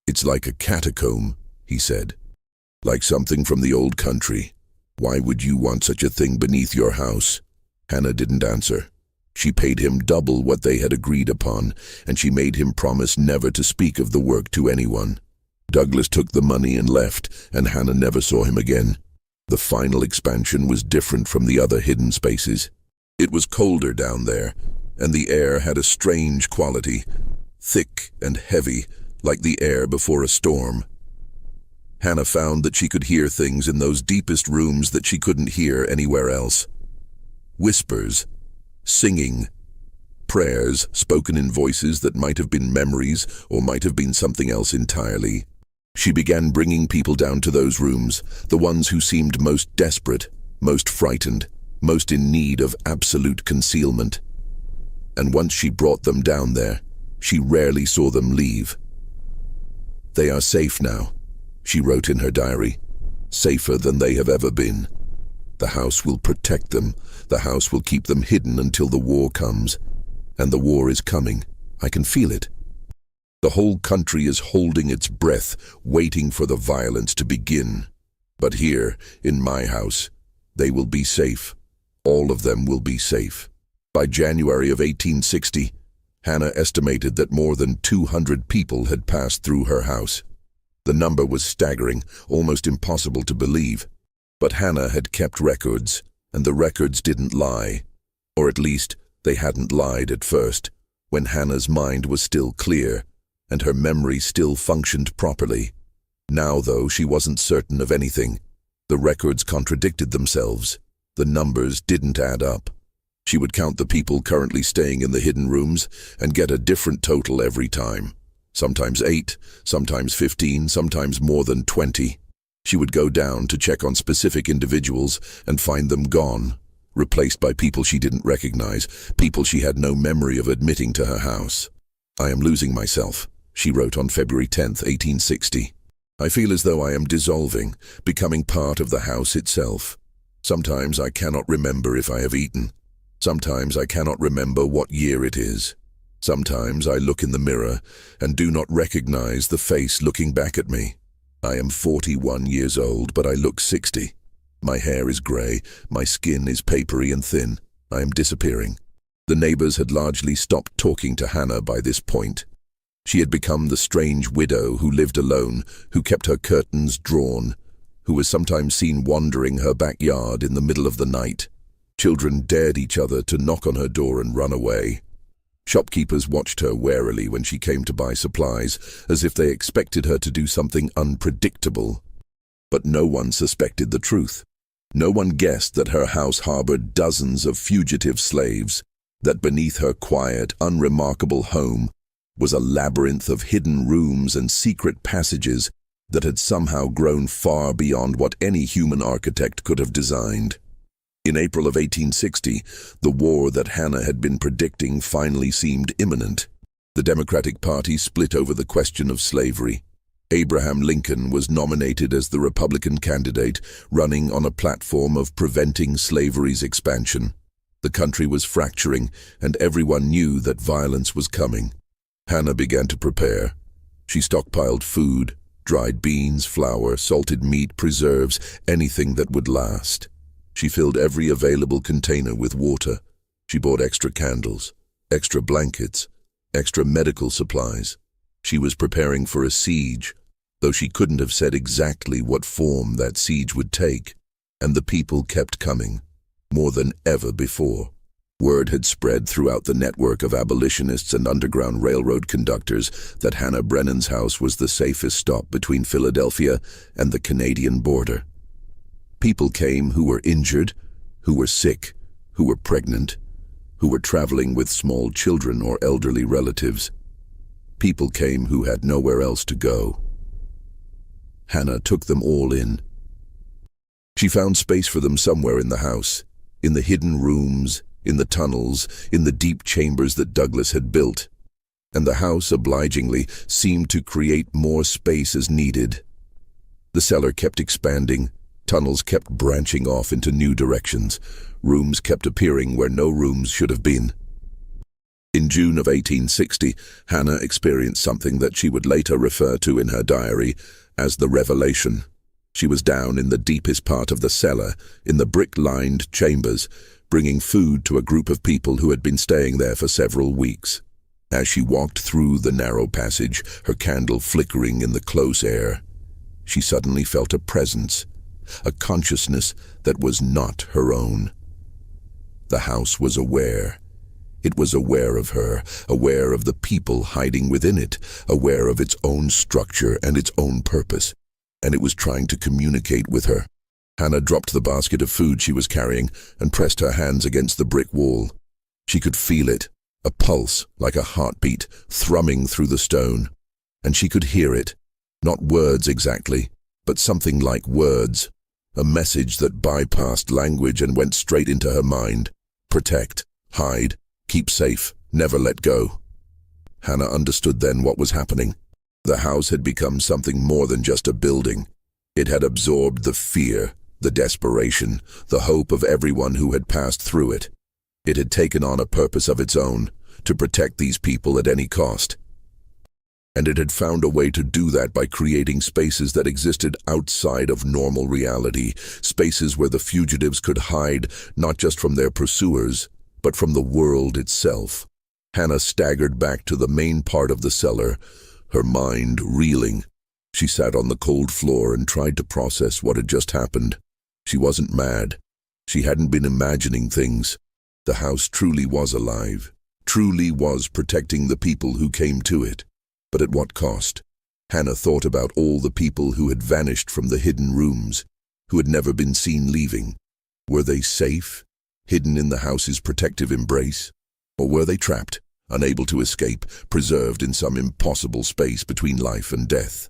"It's like a catacomb," he said. "Like something from the old country. Why would you want such a thing beneath your house?" Hannah didn't answer. She paid him double what they had agreed upon, and she made him promise never to speak of the work to anyone. Douglas took the money and left, and Hannah never saw him again. The final expansion was different from the other hidden spaces. It was colder down there, and the air had a strange quality, thick and heavy, like the air before a storm. Hannah found that she could hear things in those deepest rooms that she couldn't hear anywhere else. Whispers, singing, prayers spoken in voices that might have been memories or might have been something else entirely. She began bringing people down to those rooms, the ones who seemed most desperate, most frightened, most in need of absolute concealment. And once she brought them down there, she rarely saw them leave. "They are safe now," she wrote in her diary, "safer than they have ever been. The house will protect them. The house will keep them hidden until the war comes. And the war is coming. I can feel it. The whole country is holding its breath, waiting for the violence to begin. But here, in my house, they will be safe. All of them will be safe." By January of 1860, Hannah estimated that more than 200 people had passed through her house. The number was staggering, almost impossible to believe. But Hannah had kept records, and the records didn't lie. Or at least, they hadn't lied at first, when Hannah's mind was still clear, and her memory still functioned properly. Now, though, she wasn't certain of anything. The records contradicted themselves. The numbers didn't add up. She would count the people currently staying in the hidden rooms and get a different total every time. Sometimes 8, sometimes 15, sometimes more than 20. She would go down to check on specific individuals and find them gone, replaced by people she didn't recognize, people she had no memory of admitting to her house. "I am losing myself," she wrote on February 10, 1860. "I feel as though I am dissolving, becoming part of the house itself. Sometimes I cannot remember if I have eaten. Sometimes I cannot remember what year it is. Sometimes I look in the mirror and do not recognize the face looking back at me. I am 41 years old, but I look 60. My hair is grey, my skin is papery and thin. I am disappearing." The neighbors had largely stopped talking to Hannah by this point. She had become the strange widow who lived alone, who kept her curtains drawn, who was sometimes seen wandering her backyard in the middle of the night. Children dared each other to knock on her door and run away. Shopkeepers watched her warily when she came to buy supplies, as if they expected her to do something unpredictable. But no one suspected the truth. No one guessed that her house harbored dozens of fugitive slaves, that beneath her quiet, unremarkable home was a labyrinth of hidden rooms and secret passages that had somehow grown far beyond what any human architect could have designed. In April of 1860, the war that Hannah had been predicting finally seemed imminent. The Democratic Party split over the question of slavery. Abraham Lincoln was nominated as the Republican candidate, running on a platform of preventing slavery's expansion. The country was fracturing, and everyone knew that violence was coming. Hannah began to prepare. She stockpiled food, dried beans, flour, salted meat, preserves, anything that would last. She filled every available container with water. She bought extra candles, extra blankets, extra medical supplies. She was preparing for a siege, though she couldn't have said exactly what form that siege would take. And the people kept coming, more than ever before. Word had spread throughout the network of abolitionists and Underground Railroad conductors that Hannah Brennan's house was the safest stop between Philadelphia and the Canadian border. People came who were injured, who were sick, who were pregnant, who were traveling with small children or elderly relatives. People came who had nowhere else to go. Hannah took them all in. She found space for them somewhere in the house, in the hidden rooms, in the tunnels, in the deep chambers that Douglas had built. And the house, obligingly, seemed to create more space as needed. The cellar kept expanding. Tunnels kept branching off into new directions. Rooms kept appearing where no rooms should have been. In June of 1860, Hannah experienced something that she would later refer to in her diary as the revelation. She was down in the deepest part of the cellar, in the brick-lined chambers, bringing food to a group of people who had been staying there for several weeks. As she walked through the narrow passage, her candle flickering in the close air, she suddenly felt a presence, a consciousness that was not her own. The house was aware. It was aware of her, aware of the people hiding within it, aware of its own structure and its own purpose, and it was trying to communicate with her. Hannah dropped the basket of food she was carrying and pressed her hands against the brick wall. She could feel it, a pulse like a heartbeat thrumming through the stone, and she could hear it, not words exactly, but something like words, a message that bypassed language and went straight into her mind. Protect, hide, keep safe, never let go. Hannah understood then what was happening. The house had become something more than just a building. It had absorbed the fear, the desperation, the hope of everyone who had passed through it. It had taken on a purpose of its own, to protect these people at any cost. And it had found a way to do that by creating spaces that existed outside of normal reality, spaces where the fugitives could hide not just from their pursuers, but from the world itself. Hannah staggered back to the main part of the cellar, her mind reeling. She sat on the cold floor and tried to process what had just happened. She wasn't mad. She hadn't been imagining things. The house truly was alive, truly was protecting the people who came to it. But at what cost? Hannah thought about all the people who had vanished from the hidden rooms, who had never been seen leaving. Were they safe, hidden in the house's protective embrace? Or were they trapped, unable to escape, preserved in some impossible space between life and death?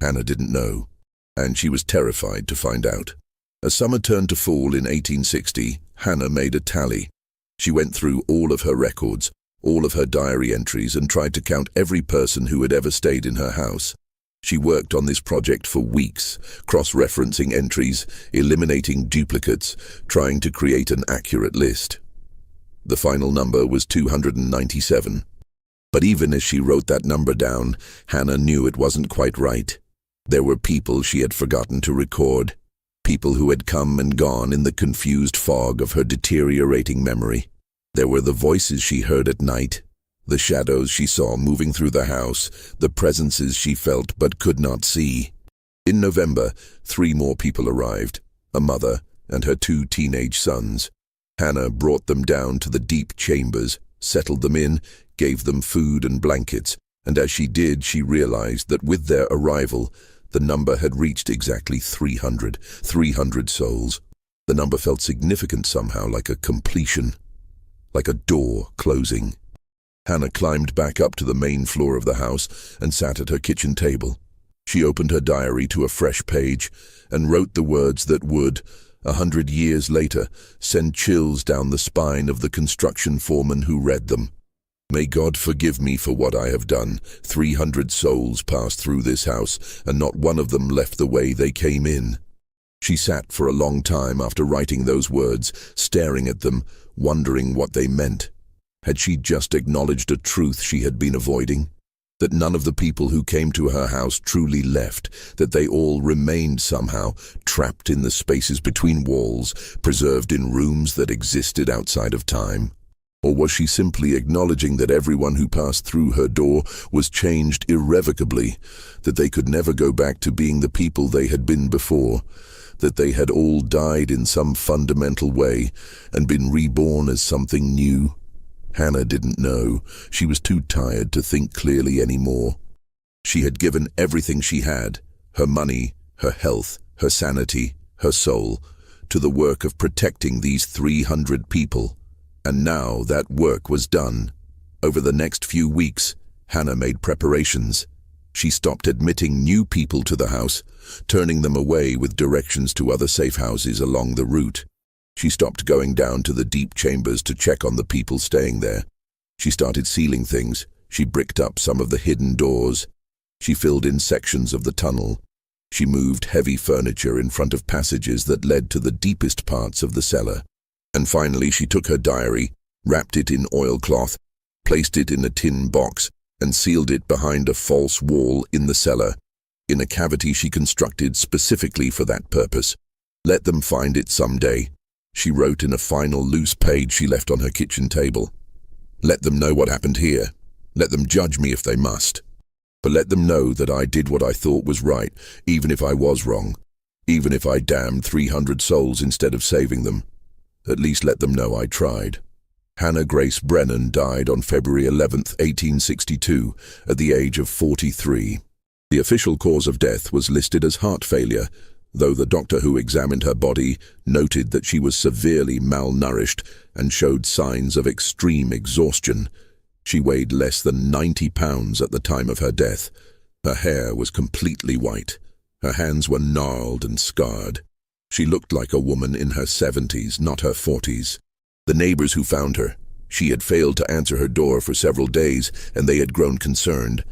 Hannah didn't know, and she was terrified to find out. As summer turned to fall in 1860, Hannah made a tally. She went through all of her records, all of her diary entries, and tried to count every person who had ever stayed in her house. She worked on this project for weeks, cross-referencing entries, eliminating duplicates, trying to create an accurate list. The final number was 297. But even as she wrote that number down, Hannah knew it wasn't quite right. There were people she had forgotten to record, people who had come and gone in the confused fog of her deteriorating memory. There were the voices she heard at night, the shadows she saw moving through the house, the presences she felt but could not see. In November, 3 more people arrived, a mother and her 2 teenage sons. Hannah brought them down to the deep chambers, settled them in, gave them food and blankets, and as she did, she realized that with their arrival, the number had reached exactly 300 souls. The number felt significant somehow, like a completion, like a door closing. Hannah climbed back up to the main floor of the house and sat at her kitchen table. She opened her diary to a fresh page and wrote the words that would, 100 years later, send chills down the spine of the construction foreman who read them. May God forgive me for what I have done. 300 souls passed through this house, and not one of them left the way they came in. She sat for a long time after writing those words, staring at them, wondering what they meant. Had she just acknowledged a truth she had been avoiding? That none of the people who came to her house truly left, that they all remained somehow, trapped in the spaces between walls, preserved in rooms that existed outside of time? Or was she simply acknowledging that everyone who passed through her door was changed irrevocably, that they could never go back to being the people they had been before, that they had all died in some fundamental way and been reborn as something new? Hannah didn't know. She was too tired to think clearly anymore. She had given everything she had, her money, her health, her sanity, her soul, to the work of protecting these 300 people. And now that work was done. Over the next few weeks, Hannah made preparations. She stopped admitting new people to the house, turning them away with directions to other safe houses along the route. She stopped going down to the deep chambers to check on the people staying there. She started sealing things. She bricked up some of the hidden doors. She filled in sections of the tunnel. She moved heavy furniture in front of passages that led to the deepest parts of the cellar. And finally, she took her diary, wrapped it in oilcloth, placed it in a tin box, and sealed it behind a false wall in the cellar, in a cavity she constructed specifically for that purpose. Let them find it someday, she wrote in a final loose page she left on her kitchen table. Let them know what happened here. Let them judge me if they must. But let them know that I did what I thought was right, even if I was wrong, even if I damned 300 souls instead of saving them. At least let them know I tried. Hannah Grace Brennan died on February 11, 1862, at the age of 43. The official cause of death was listed as heart failure, though the doctor who examined her body noted that she was severely malnourished and showed signs of extreme exhaustion. She weighed less than 90 pounds at the time of her death. Her hair was completely white. Her hands were gnarled and scarred. She looked like a woman in her 70s, not her 40s. The neighbors who found her, she had failed to answer her door for several days, and they had grown concerned,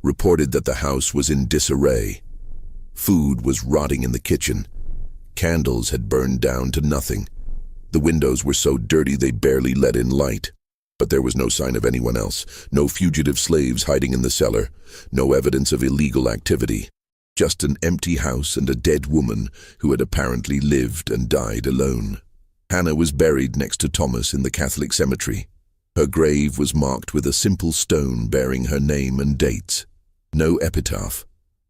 reported that the house was in disarray. Food was rotting in the kitchen. Candles had burned down to nothing. The windows were so dirty they barely let in light. But there was no sign of anyone else, no fugitive slaves hiding in the cellar, no evidence of illegal activity. Just an empty house and a dead woman who had apparently lived and died alone. Hannah was buried next to Thomas in the Catholic cemetery. Her grave was marked with a simple stone bearing her name and dates. No epitaph,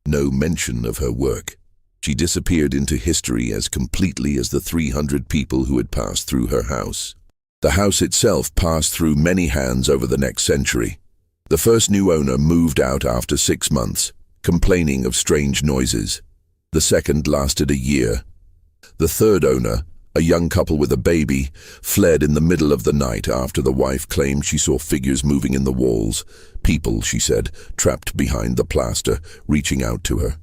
no mention of her work. She disappeared into history as completely as the 300 people who had passed through her house. The house itself passed through many hands over the next century. The first new owner moved out after 6 months, complaining of strange noises. The second lasted a year. The third owner, a young couple with a baby, fled in the middle of the night after the wife claimed she saw figures moving in the walls. People, she said, trapped behind the plaster, reaching out to her.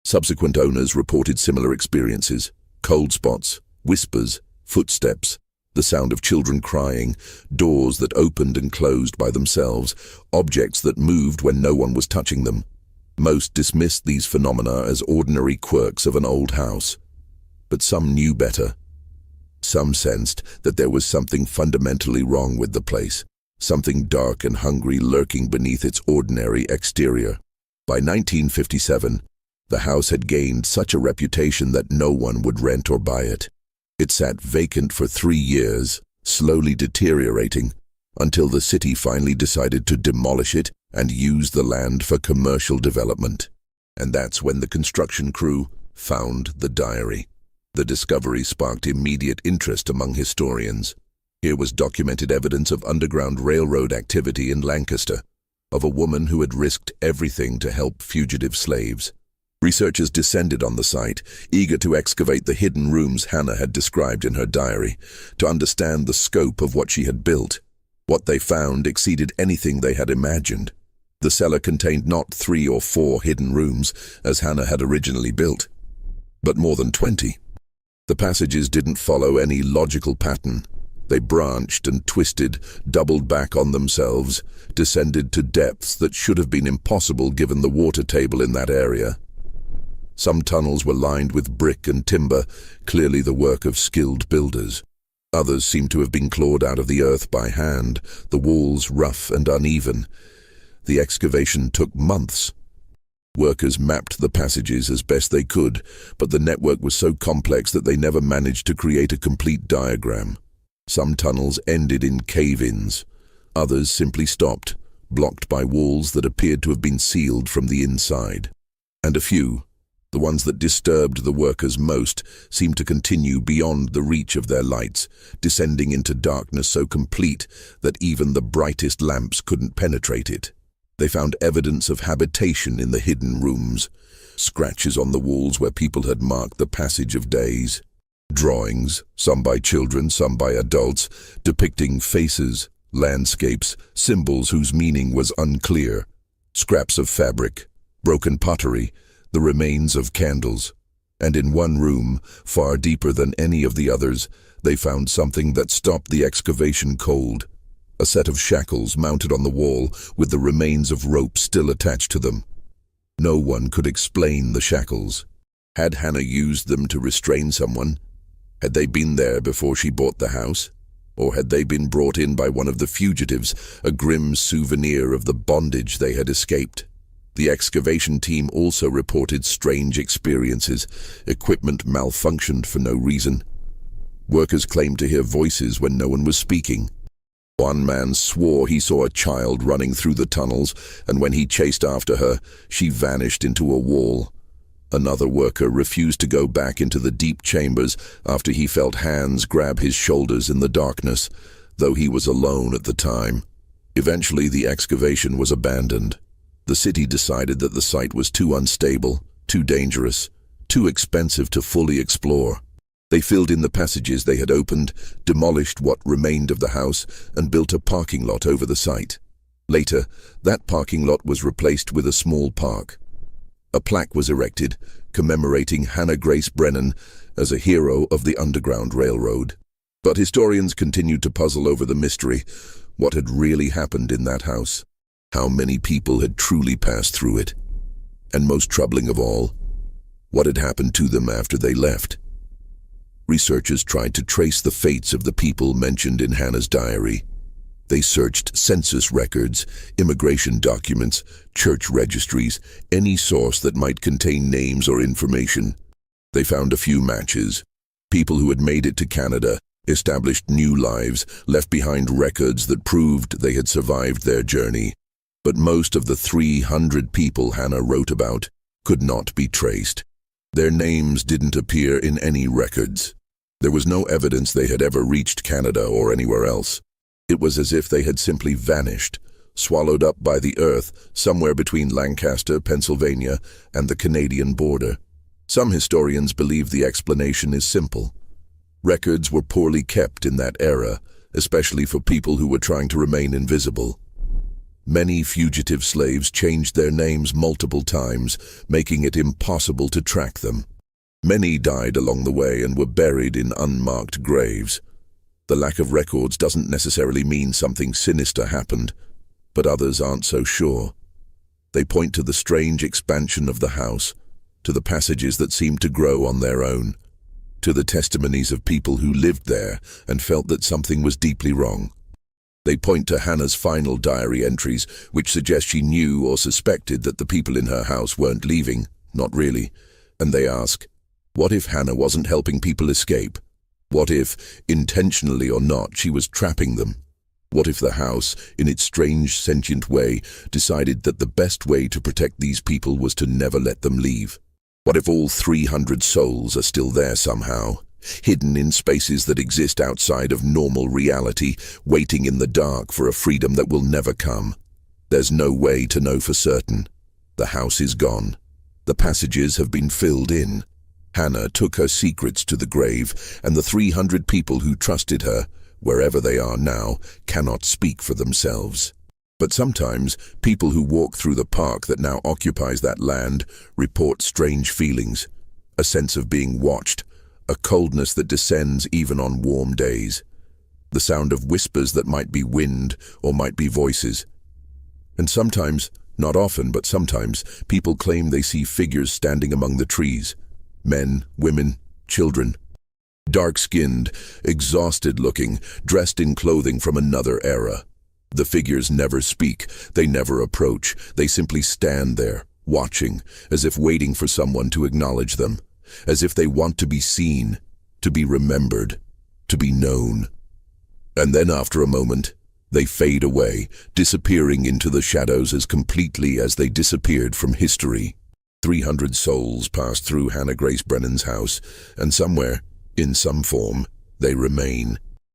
Subsequent owners reported similar experiences: cold spots, whispers, footsteps, the sound of children crying, doors that opened and closed by themselves, objects that moved when no one was touching them. Most dismissed these phenomena as ordinary quirks of an old house. But some knew better. Some sensed that there was something fundamentally wrong with the place, something dark and hungry lurking beneath its ordinary exterior. By 1957, the house had gained such a reputation that no one would rent or buy it. It sat vacant for 3 years, slowly deteriorating, until the city finally decided to demolish it and use the land for commercial development. And that's when the construction crew found the diary. The discovery sparked immediate interest among historians. Here was documented evidence of Underground Railroad activity in Lancaster, of a woman who had risked everything to help fugitive slaves. Researchers descended on the site, eager to excavate the hidden rooms Hannah had described in her diary, to understand the scope of what she had built. What they found exceeded anything they had imagined. The cellar contained not 3 or 4 hidden rooms, as Hannah had originally built, but more than 20. The passages didn't follow any logical pattern. They branched and twisted, doubled back on themselves, descended to depths that should have been impossible given the water table in that area. Some tunnels were lined with brick and timber, clearly the work of skilled builders. Others seemed to have been clawed out of the earth by hand, the walls rough and uneven. The excavation took months. Workers mapped the passages as best they could, but the network was so complex that they never managed to create a complete diagram. Some tunnels ended in cave-ins. Others simply stopped, blocked by walls that appeared to have been sealed from the inside. And a few, the ones that disturbed the workers most, seemed to continue beyond the reach of their lights, descending into darkness so complete that even the brightest lamps couldn't penetrate it. They found evidence of habitation in the hidden rooms, scratches on the walls where people had marked the passage of days, drawings, some by children, some by adults, depicting faces, landscapes, symbols whose meaning was unclear, scraps of fabric, broken pottery, the remains of candles. And in one room, far deeper than any of the others, they found something that stopped the excavation cold. A set of shackles mounted on the wall with the remains of rope still attached to them. No one could explain the shackles. Had Hannah used them to restrain someone? Had they been there before she bought the house? Or had they been brought in by one of the fugitives, a grim souvenir of the bondage they had escaped? The excavation team also reported strange experiences. Equipment malfunctioned for no reason. Workers claimed to hear voices when no one was speaking. One man swore he saw a child running through the tunnels, and when he chased after her, she vanished into a wall. Another worker refused to go back into the deep chambers after he felt hands grab his shoulders in the darkness, though he was alone at the time. Eventually, the excavation was abandoned. The city decided that the site was too unstable, too dangerous, too expensive to fully explore. They filled in the passages they had opened, demolished what remained of the house, and built a parking lot over the site. Later, that parking lot was replaced with a small park. A plaque was erected, commemorating Hannah Grace Brennan as a hero of the Underground Railroad. But historians continued to puzzle over the mystery. What had really happened in that house? How many people had truly passed through it? And most troubling of all, what had happened to them after they left? Researchers tried to trace the fates of the people mentioned in Hannah's diary. They searched census records, immigration documents, church registries, any source that might contain names or information. They found a few matches. People who had made it to Canada, established new lives, left behind records that proved they had survived their journey. But most of the 300 people Hannah wrote about could not be traced. Their names didn't appear in any records. There was no evidence they had ever reached Canada or anywhere else. It was as if they had simply vanished, swallowed up by the earth somewhere between Lancaster, Pennsylvania, and the Canadian border. Some historians believe the explanation is simple. Records were poorly kept in that era, especially for people who were trying to remain invisible. Many fugitive slaves changed their names multiple times, making it impossible to track them. Many died along the way and were buried in unmarked graves. The lack of records doesn't necessarily mean something sinister happened, but others aren't so sure. They point to the strange expansion of the house, to the passages that seemed to grow on their own, to the testimonies of people who lived there and felt that something was deeply wrong. They point to Hannah's final diary entries, which suggest she knew or suspected that the people in her house weren't leaving, not really, and they ask, what if Hannah wasn't helping people escape? What if, intentionally or not, she was trapping them? What if the house, in its strange sentient way, decided that the best way to protect these people was to never let them leave? What if all 300 souls are still there somehow, hidden in spaces that exist outside of normal reality, waiting in the dark for a freedom that will never come? There's no way to know for certain. The house is gone. The passages have been filled in. Hannah took her secrets to the grave, and the 300 people who trusted her, wherever they are now, cannot speak for themselves. But sometimes, people who walk through the park that now occupies that land report strange feelings, a sense of being watched, a coldness that descends even on warm days, the sound of whispers that might be wind or might be voices. And sometimes, not often, but sometimes, people claim they see figures standing among the trees. Men, women, children. Dark-skinned, exhausted-looking, dressed in clothing from another era. The figures never speak, they never approach, they simply stand there, watching, as if waiting for someone to acknowledge them, as if they want to be seen, to be remembered, to be known. And then after a moment, they fade away, disappearing into the shadows as completely as they disappeared from history. 300 souls passed through Hannah Grace Brennan's house, and somewhere, in some form, they remain.